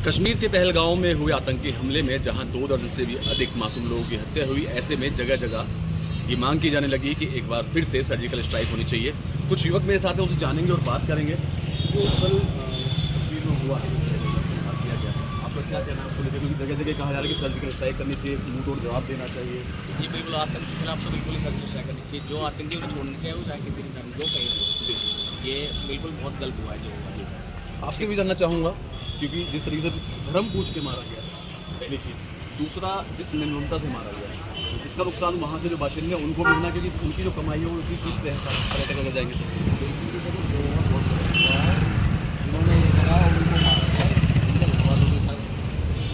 कश्मीर के पहलगांव में हुए आतंकी हमले में जहां 2 दर्जन से भी अधिक मासूम लोगों की हत्या हुई, ऐसे में जगह जगह ये मांग की जाने लगी कि एक बार फिर से सर्जिकल स्ट्राइक होनी चाहिए। कुछ युवक मेरे साथ हैं, उनसे जानेंगे और बात करेंगे जो कल कश्मीर में हुआ है, किया गया। आपका क्या कहना है उसको लेकर, क्योंकि जगह जगह कहा जा रहा है कि सर्जिकल स्ट्राइक करनी चाहिए, मुंह तोड़ जवाब देना चाहिए। जी बिल्कुल, आतंक के खिलाफ तो बिल्कुल ही सर्जिकल स्ट्राइक करनी चाहिए। जो आतंकी उन्हें छोड़नी चाहिए, वो चाहे किसी भी धर्म जो कहीं, ये बिल्कुल बहुत गलत हुआ है जो हुआ। आपसे भी जानना चाहूँगा, क्योंकि जिस तरीके से धर्म पूछ के मारा गया, पहली चीज़। दूसरा, जिस निर्ममता से मारा गया, इसका नुकसान वहाँ के जो बाशिंदे हैं उनको भी होना, क्योंकि उनकी जो कमाई है वो उसी चीज़ से है। पर्यटक अगर जाएंगे जिन्होंने ये करा उनको मारा गया, उनके घर वालों के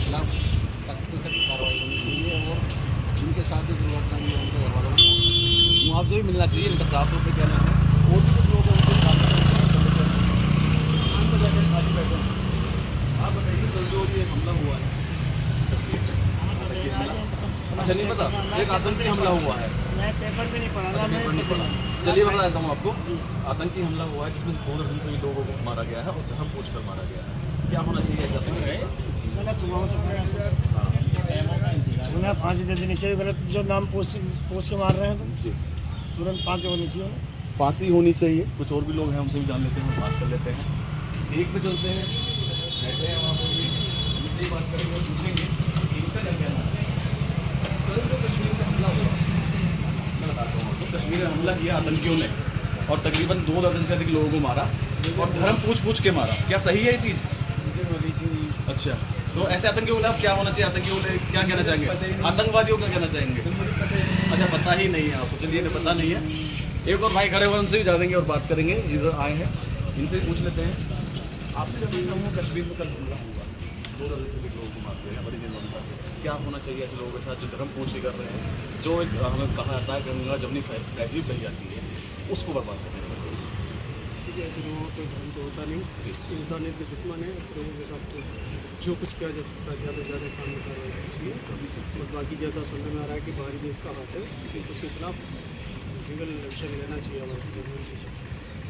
खिलाफ सख्त से सख्त कार्रवाई होनी चाहिए और जिनके साथ जो दुर्घटना हुई है उनके घर वालों को मुआवजा भी मिलना चाहिए। इनका 7 रुपये कहना है। और भी कुछ लोग हैं उनके साथ आप बताइए, कल जो ये हमला हुआ है, अच्छा नहीं पता, एक आतंकी हमला हुआ है, मैं पेपर में नहीं पढ़ा था, मैं नहीं पढ़ा। चलिए बता देता हूँ आपको, आतंकी हमला हुआ है जिसमें 2 दर्जन से भी लोगों को मारा गया है और धर्म पूछ कर मारा गया है। क्या होना चाहिए ऐसा? गलत हुआ तो उन्हें फांसी दे देनी चाहिए। गलत जो नाम पूछ के मार रहे हैं तो जी, तुरंत फांसी होनी चाहिए। फांसी होनी चाहिए। कुछ और भी लोग हैं, उनसे भी जान लेते हैं, बात कर लेते हैं। एक पे चलते हैं, बैठे हैं वहाँ पर भी, इनसे ही बात करेंगे और पूछेंगे इनका क्या कहना है। कल जो कश्मीर में हमला हुआ, मैं बताता हूँ आपको, कश्मीर में हमला किया आतंकियों ने और तकरीबन 2 दर्जन से अधिक लोगों को मारा और धर्म पूछ के मारा। क्या सही है ये चीज़? अच्छा, तो ऐसे आतंकियों के खिलाफ क्या होना चाहिए? आतंकियों को क्या कहना चाहेंगे? आतंकवादियों का कहना चाहेंगे? अच्छा, पता ही नहीं है आपको। चलिए, पता नहीं है। एक और भाई खड़े हुए, उनसे भी जानेंगे और बात करेंगे। इधर आए हैं, इनसे पूछ लेते हैं। आपसे जब मैं कहूँ कश्मीर में कल हमला हुआ, 2 दर्जन से अधिक लोगों को मार दिया बड़ी निर्ममता से, क्या होना चाहिए ऐसे लोगों के साथ जो धर्म पूछ कर रहे हैं, जो एक हमें कहा जाता है गंगा जमुनी तहजीब कही जाती है, उसको बर्बाद करने का? ऐसे लोगों को धर्म तो होता नहीं, इंसानियत के दुश्मन है। इस लोगों के साथ जो कुछ किया जा सकता है ज़्यादा से ज़्यादा काम करवाई चाहिए। और बाकी जैसा सुनने में आ रहा है कि बाहरी देश का हाथ है, उसके खिलाफ लीगल एक्शन लेना चाहिए हमारे।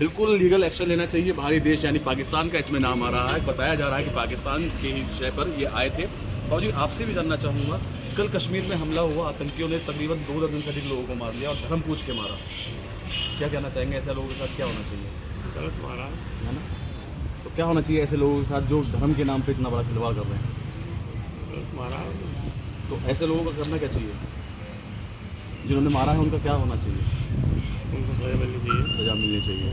बिल्कुल लीगल एक्शन लेना चाहिए। बाहरी देश यानी पाकिस्तान का इसमें नाम आ रहा है। बताया जा रहा है कि पाकिस्तान के ही विषय पर ये आए थे। और जी, आपसे भी जानना चाहूँगा, कल कश्मीर में हमला हुआ, आतंकियों ने तकरीबन 2 दर्जन से अधिक लोगों को मार दिया और धर्म पूछ के मारा। क्या कहना चाहेंगे? ऐसे लोगों के साथ क्या होना चाहिए? गलत मारा है ना? तो क्या होना चाहिए ऐसे लोगों के साथ जो धर्म के नाम पे इतना बड़ा खिलवाड़ कर रहे हैं? गलत मारा तो ऐसे लोगों का करना क्या चाहिए? जिन्होंने मारा है उनका क्या होना चाहिए? उनको सजा मिलनी चाहिए। सज़ा मिलनी चाहिए।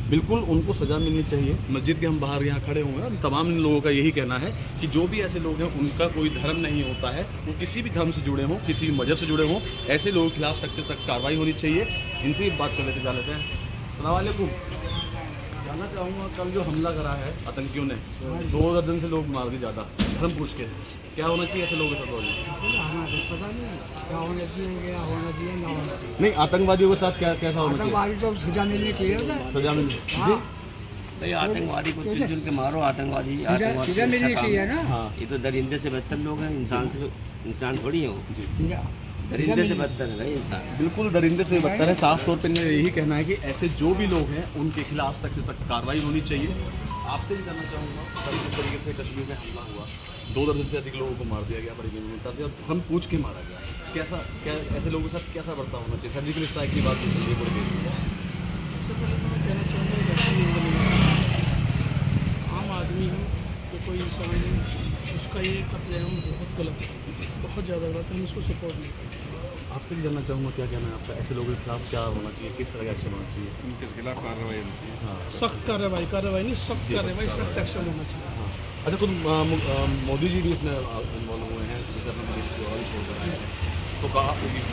बिल्कुल, उनको सज़ा मिलनी चाहिए। मस्जिद के हम बाहर यहाँ खड़े हुए हैं, तमाम इन लोगों का यही कहना है कि जो भी ऐसे लोग हैं उनका कोई धर्म नहीं होता है, वो किसी भी धर्म से जुड़े हों, किसी भी मजहब से जुड़े हों, ऐसे लोगों के खिलाफ सख्त से सख्त कार्रवाई होनी चाहिए। इनसे ही बात कर लेते जा लेते हैं। अस्सलाम वालेकुम। जानना चाहूँगा, कल जो हमला करा है आतंकियों ने, 2 दर्जन से लोग मार दिए, ज़्यादा धर्म पूछ के, क्या होना चाहिए ऐसे लोगों के साथ? पता नहीं क्या होना चाहिए, क्या होना चाहिए, ना होना चाहिए। नहीं, आतंकवादियों के साथ क्या कैसा होना चाहिए? आतंकवादी तो सजा मिलनी चाहिए ना। सजा मिलनी हाँ। भाई आतंकवादी को चुन के मारो, आतंकवादी सजा मिलनी चाहिए ना। हाँ ये तो दरिंदे से बदतर लोग हैं, इंसान थोड़ी हो। जी, दरिंदे से बदतर है भाई इंसान। बिल्कुल दरिंदे से बदतर है। साफ तौर पर मेरा यही कहना है कि ऐसे जो भी लोग हैं उनके खिलाफ सख्त से सख्त कार्रवाई होनी चाहिए। आपसे भी जानना चाहूँगा, कल जिस तरीके से कश्मीर में हमला हुआ, 2 दर्जन से अधिक लोगों को मार दिया गया बड़ी निर्ममता से और हम पूछ के मारा गया, क्या ऐसे लोगों के साथ कैसा बर्ताव होना चाहिए? सर्जिकल स्ट्राइक की बात होती है बड़ी देर। सबसे पहले तो मैं कहना चाहूँगा आम आदमी है तो कोई इंसान है, उसका ये कत्लेआम बहुत गलत है, बहुत ज़्यादा गलत है। हम इसको सपोर्ट नहीं करते। आपसे भी जानना चाहूँगा, क्या कहना है आपका? ऐसे लोगों के खिलाफ क्या होना चाहिए, किस तरह का एक्शन होना चाहिए? उनके खिलाफ कार्रवाई होनी चाहिए। हाँ, सख्त कार्रवाई नहीं, सख्त कार्रवाई, सख्त एक्शन होना चाहिए। हाँ। अच्छा, खुद मोदी जी भी इसमें इन्वॉल्व हुए हैं, जैसे अपने देश को और छोड़ कर आए हैं, तो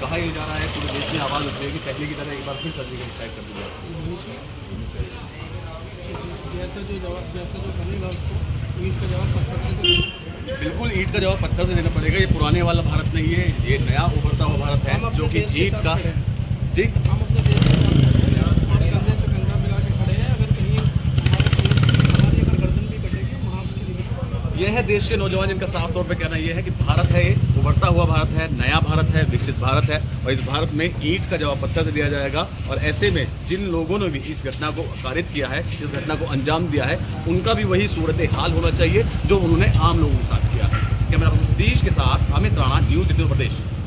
कहा ये जा रहा है, पूरे देश में आवाज़ उठी है कि पहले की तरह एक बार फिर सर्जिकल स्ट्राइक कर दी जाए। जैसा जो बनेगा उसको ईट का जवाब पत्थर से देना। बिल्कुल, ईंट का जवाब पत्थर से देना पड़ेगा। ये पुराने वाला भारत नहीं है, ये नया उभरता हुआ भारत है, जो कि ईंट का। जी, हम अपने देश के साथ खड़े हैं, और कंधे से कंधा मिला के खड़े हैं। अगर कहीं हमारी अगर गर्दन भी कटेगी, वहाँ उसकी ये है देश के नौजवान जिनका साफ तौर पे कहना ये है कि भारत है, ये उभरता हुआ भारत है, नया भारत है, विकसित भारत है और इस भारत में ईंट का जवाब पत्थर से दिया जाएगा। और ऐसे में जिन लोगों ने भी इस घटना को कारित किया है, इस घटना को अंजाम दिया है, उनका भी वही सूरत हाल होना चाहिए जो उन्होंने आम लोगों के साथ किया है। कैमरा पर्सन सतीश के साथ अमित राणा, न्यूज़ 18 उत्तर प्रदेश।